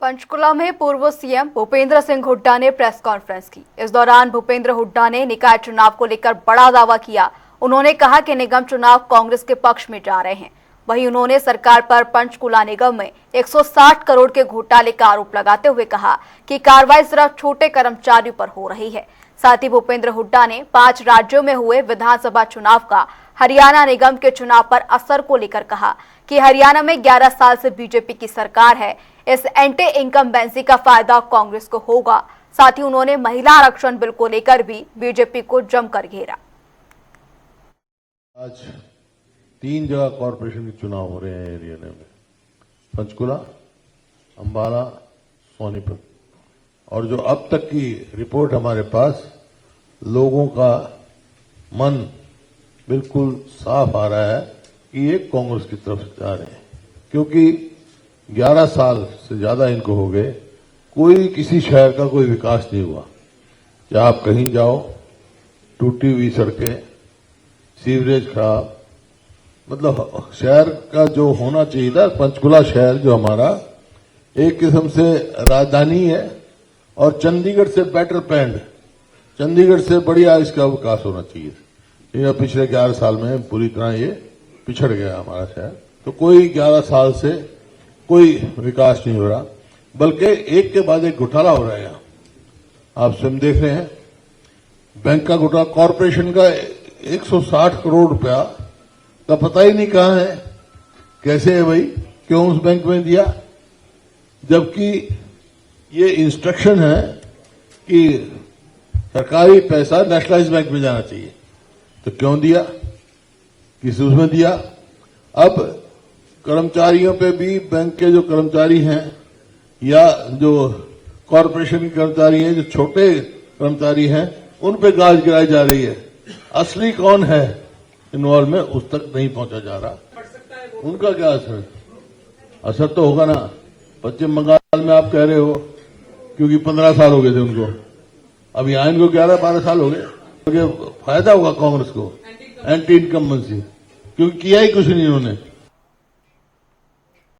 पंचकुला में पूर्व सीएम भूपेंद्र सिंह हुड्डा ने प्रेस कॉन्फ्रेंस की। इस दौरान भूपेंद्र हुड्डा ने निकाय चुनाव को लेकर बड़ा दावा किया। उन्होंने कहा कि निगम चुनाव कांग्रेस के पक्ष में जा रहे हैं। वहीं उन्होंने सरकार पर पंचकुला निगम में 160 करोड़ के घोटाले का आरोप लगाते हुए कहा कि कार्रवाई सिर्फ छोटे कर्मचारियों पर हो रही है। साथ ही भूपेंद्र हुड्डा ने 5 राज्यों में हुए विधानसभा चुनाव का हरियाणा निगम के चुनाव पर असर को लेकर कहा कि हरियाणा में 11 साल से बीजेपी की सरकार है। इस एंटी इनकम्बेंसी का फायदा कांग्रेस को होगा। साथ ही उन्होंने महिला आरक्षण बिल को लेकर भी बीजेपी को जमकर घेरा। आज 3 जगह कॉरपोरेशन के चुनाव हो रहे हैं हरियाणा में, पंचकुला, अंबाला, सोनीपत। और जो अब तक की रिपोर्ट हमारे पास, लोगों का मन बिल्कुल साफ आ रहा है कि ये कांग्रेस की तरफ जा रहे हैं, क्योंकि 11 साल से ज्यादा इनको हो गए, कोई किसी शहर का कोई विकास नहीं हुआ। या आप कहीं जाओ, टूटी हुई सड़कें, सीवरेज खराब, मतलब शहर का जो होना चाहिए था, पंचकुला शहर जो हमारा एक किस्म से राजधानी है और चंडीगढ़ से बेटर प्लान्ड, चंडीगढ़ से बढ़िया इसका विकास होना चाहिए। ये पिछले 11 साल में पूरी तरह ये पिछड़ गया हमारा शहर। तो कोई 11 साल से कोई विकास नहीं हो रहा, बल्कि एक के बाद एक घोटाला हो रहा है। यहाँ आप स्वयं देख रहे हैं, बैंक का घोटाला, कॉरपोरेशन का 160 करोड़ रुपया का पता ही नहीं कहां है, कैसे है भाई, क्यों उस बैंक में दिया, जबकि ये इंस्ट्रक्शन है कि सरकारी पैसा नेशनलाइज बैंक में जाना चाहिए। तो क्यों दिया, किस उसमें दिया। अब कर्मचारियों पे भी, बैंक के जो कर्मचारी हैं या जो कॉरपोरेशन के कर्मचारी हैं, जो छोटे कर्मचारी हैं, उन पे गाज गिराई जा रही है। असली कौन है इन्वॉल्व में, उस तक नहीं पहुंचा जा रहा। उनका क्या असर, असर तो होगा ना। पश्चिम बंगाल में आप कह रहे हो क्योंकि 15 साल हो गए थे उनको, अब यहां इनको 11-12 साल हो गए। फायदा होगा कांग्रेस को, एंटी इनकम्बेंसी, क्योंकि किया ही कुछ नहीं उन्होंने।